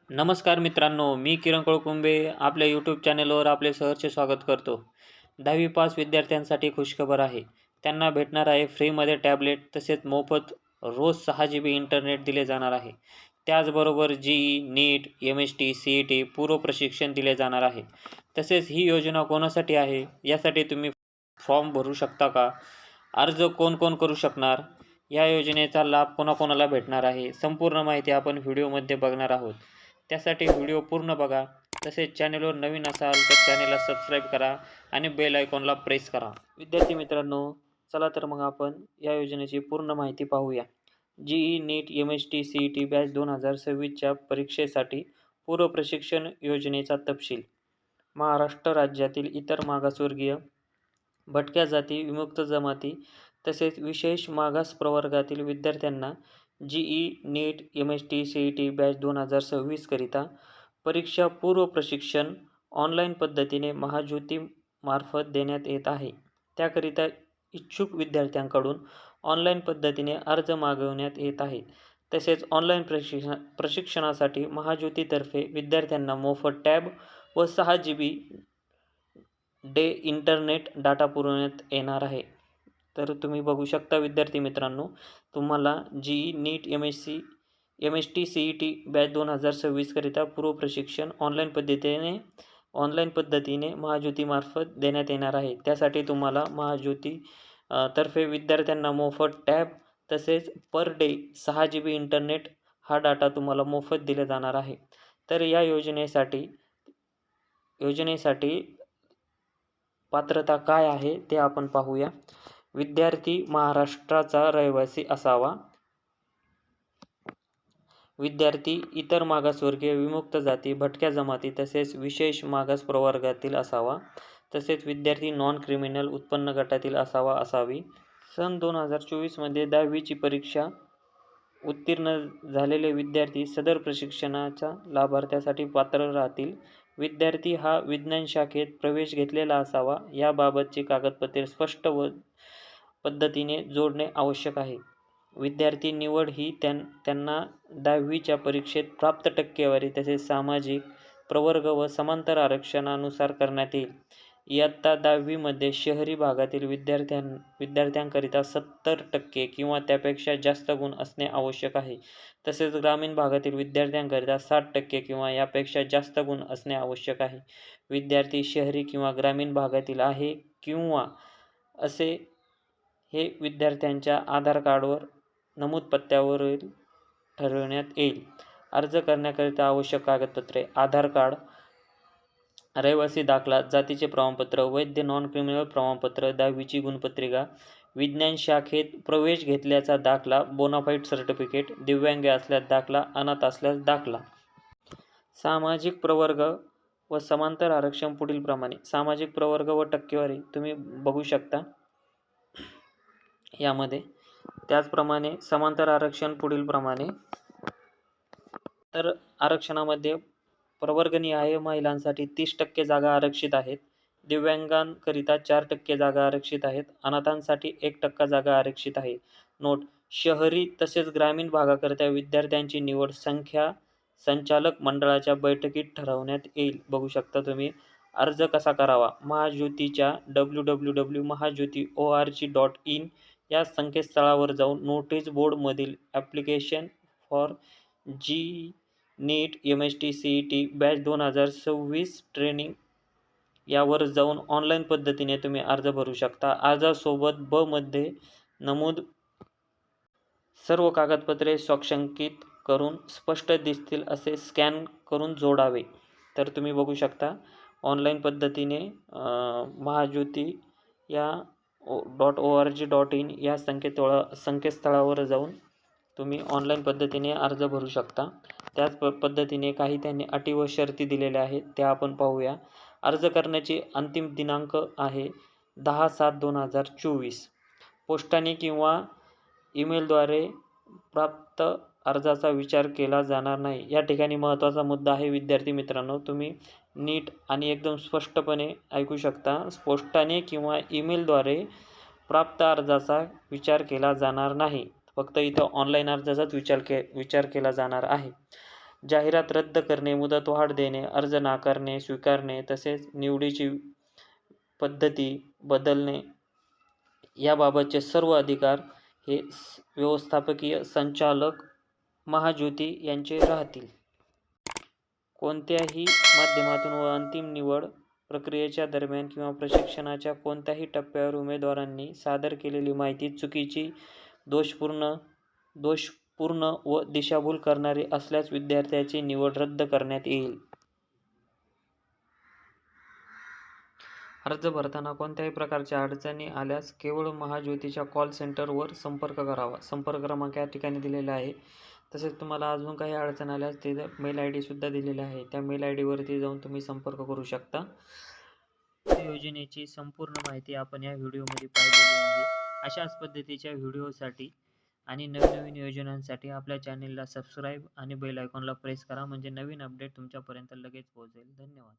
नमस्कार मित्रांनो, मी किरण कळकुंबे आपल्या यूट्यूब चॅनलवर आपले सहर्ष स्वागत करतो. 10वी पास विद्यार्थ्यांसाठी खुशखबर आहे. त्यांना भेटणार आहे फ्रीमध्ये टॅबलेट तसेच मोफत रोज 6 GB इंटरनेट दिले जाणार आहे. त्याचबरोबर जी नीट, MST, CET पूर्व प्रशिक्षण दिले जाणार आहे. तसेच ही योजना कोणासाठी आहे? यासाठी तुम्ही फॉर्म भरू शकता का? अर्ज कोण कोण करू शकणार? या योजनेचा लाभ कोणाकोणाला भेटणार आहे? संपूर्ण माहिती आपण व्हिडिओमध्ये बघणार आहोत. त्यासाठी व्हिडिओ पूर्ण बघा. तसेच चॅनलवर नवीन असाल तर चॅनलला सबस्क्राईब करा आणि बेल आयकॉनला प्रेस करा. विद्यार्थी मित्रांनो, चला तर मग आपण या योजनेची पूर्ण माहिती पाहूया. जीई नीट MST CET बॅच 2026च्या परीक्षेसाठी पूर्व प्रशिक्षण योजनेचा तपशील. महाराष्ट्र राज्यातील इतर मागासवर्गीय, भटक्या जाती, विमुक्त जमाती तसेच विशेष मागास प्रवर्गातील विद्यार्थ्यांना जीई नीट MST CET बॅच 2026 करिता परीक्षा पूर्व प्रशिक्षण ऑनलाईन पद्धतीने महाज्योती मार्फत देण्यात येत आहे. त्याकरिता इच्छुक विद्यार्थ्यांकडून ऑनलाईन पद्धतीने अर्ज मागवण्यात येत आहे. तसेच ऑनलाईन प्रशिक्षणासाठी महाज्योतीतर्फे विद्यार्थ्यांना मोफत टॅब व 6 GB डे इंटरनेट डाटा पुरवण्यात येणार आहे. तर तुम्ही बघू शकता विद्यार्थी मित्रांनो, तुम्हाला जीई नीट MST CET बॅच 2026 करिता पूर्व प्रशिक्षण ऑनलाईन पद्धतीने महाज्योतीमार्फत देण्यात येणार आहे. त्यासाठी तुम्हाला महाज्योती तर्फे विद्यार्थ्यांना मोफत टॅब तसेच पर डे 6 GB इंटरनेट हा डाटा तुम्हाला मोफत दिला जाणार आहे. तर या योजनेसाठी पात्रता काय आहे ते आपण पाहूया. विद्यार्थी महाराष्ट्राचा रहिवासी असावा. विद्यार्थी इतर मागासवर्गीय, विमुक्त जाती, भटक्या जमाती तसेच विशेष मागास प्रवर्गातील असावा. तसेच विद्यार्थी नॉन क्रिमिनल उत्पन्न गटातील असावी. सन 2024 मध्ये 10वीची परीक्षा उत्तीर्ण झालेले विद्यार्थी सदर प्रशिक्षणाच्या लाभार्थ्यासाठी पात्र राहतील. विद्यार्थी हा विज्ञान शाखेत प्रवेश घेतलेला असावा. याबाबतची कागदपत्रे स्पष्ट पद्धतीने जोडणे आवश्यक आहे. विद्यार्थी निवड ही त्यांना 10वीच्या परीक्षेत प्राप्त टक्केवारी तसेच सामाजिक प्रवर्ग व समांतर आरक्षणानुसार करण्यात येईल. इयत्ता 10वी मध्ये शहरी भागातील विद्यार्थ्यांकरिता 70% किंवा त्यापेक्षा जास्त गुण असणे आवश्यक आहे. तसेच ग्रामीण भागातील विद्यार्थ्यांकरिता 60% किंवा यापेक्षा जास्त गुण असणे आवश्यक आहे. विद्यार्थी शहरी किंवा ग्रामीण भागातील आहे किंवा असे हे विद्यार्थ्यांच्या आधार कार्डवर नमूद पत्त्यावरील ठरविण्यात येईल. अर्ज करण्याकरिता आवश्यक कागदपत्रे: आधार कार्ड, रहिवासी दाखला, जातीचे प्रमाणपत्र, वैध नॉन क्रिमिनल प्रमाणपत्र, 10वीची गुणपत्रिका, विज्ञान शाखेत प्रवेश घेतल्याचा दाखला, बोनाफाईड सर्टिफिकेट, दिव्यांग असल्यास दाखला, अनाथ असल्यास दाखला. सामाजिक प्रवर्ग व समांतर आरक्षण पुढीलप्रमाणे. सामाजिक प्रवर्ग व टक्केवारी तुम्ही बघू शकता यामध्ये. त्याचप्रमाणे समांतर आरक्षण पुढीलप्रमाणे. तर आरक्षणामध्ये प्रवर्गनिहाय महिलांसाठी 30% जागा आरक्षित आहेत. दिव्यांगांकरिता 4% जागा आरक्षित आहेत. अनाथांसाठी 1% जागा आरक्षित आहे. नोट: शहरी तसेच ग्रामीण भागाकरिता विद्यार्थ्यांची निवड संख्या संचालक मंडळाच्या बैठकीत ठरवण्यात येईल. बघू शकता तुम्ही. अर्ज कसा करावा? महाज्योतीच्या www.mahajyoti.org.in या संकेतस्थळावर जाऊन नोटीस बोर्डमधील application for JEE NEET MST CET batch 2026 training यावर जाऊन ऑनलाईन पद्धतीने तुम्ही अर्ज भरू शकता. अर्जासोबत ब मध्ये नमूद सर्व कागदपत्रे स्वाक्षंकित करून स्पष्ट दिसतील असे स्कॅन करून जोडावे. तर तुम्ही बघू शकता ऑनलाईन पद्धतीने महाज्योती या .org.in या संकेतस्थळावर जाऊन तुम्ही ऑनलाईन पद्धतीने अर्ज भरू शकता. त्याच पद्धतीने काही त्यांनी अटी व शर्ती दिलेल्या आहेत त्या आपण पाहूया. अर्ज करण्याची अंतिम दिनांक आहे 10/7/2024. पोस्टाने किंवा ईमेलद्वारे प्राप्त अर्जाचा विचार केला जाणार नाही. या ठिकाणी महत्त्वाचा मुद्दा आहे विद्यार्थी मित्रांनो, तुम्ही नीट आणि एकदम स्पष्टपणे ऐकू शकता. पोस्टाने किंवा ईमेलद्वारे प्राप्त अर्जाचा विचार केला जाणार नाही. फक्त इथं ऑनलाईन अर्जाचाच विचार केला जाणार आहे. जाहिरात रद्द करणे, मुदतवाढ देणे, अर्ज नाकारणे, स्वीकारणे तसेच निवडीची पद्धती बदलणे याबाबतचे सर्व अधिकार हे व्यवस्थापकीय संचालक महाज्योती यांचे राहतील. कोणत्याही माध्यमातून व अंतिम निवड प्रक्रियेच्या दरम्यान किंवा प्रशिक्षणाच्या कोणत्याही टप्प्यावर उमेदवारांनी सादर केलेली माहिती चुकीची, दोषपूर्ण व दिशाभूल करणारी असल्यास विद्यार्थ्याची निवड रद्द करण्यात येईल. अर्ज भरताना कोणत्याही प्रकारच्या अडचणी आल्यास केवळ महाज्योतीच्या कॉल सेंटरवर संपर्क करावा. संपर्क क्रमांक या ठिकाणी दिलेला आहे. तसेच तुम्हाला अजून काही अडचण आल्यास ते मेल ID सुद्धा दिलेला आहे. त्या मेल ID वरती जाऊन तुम्ही संपर्क करू शकता. योजनेची संपूर्ण माहिती आपण या व्हिडिओमध्ये पाहिलेली आहे. अशाच पद्धतीच्या व्हिडिओसाठी आणि नवनवीन योजनांसाठी आपल्या चॅनेलला सबस्क्राईब आणि बेल आयकॉनला प्रेस करा, म्हणजे नवीन अपडेट तुमच्यापर्यंत लगेच पोहोचेल. धन्यवाद.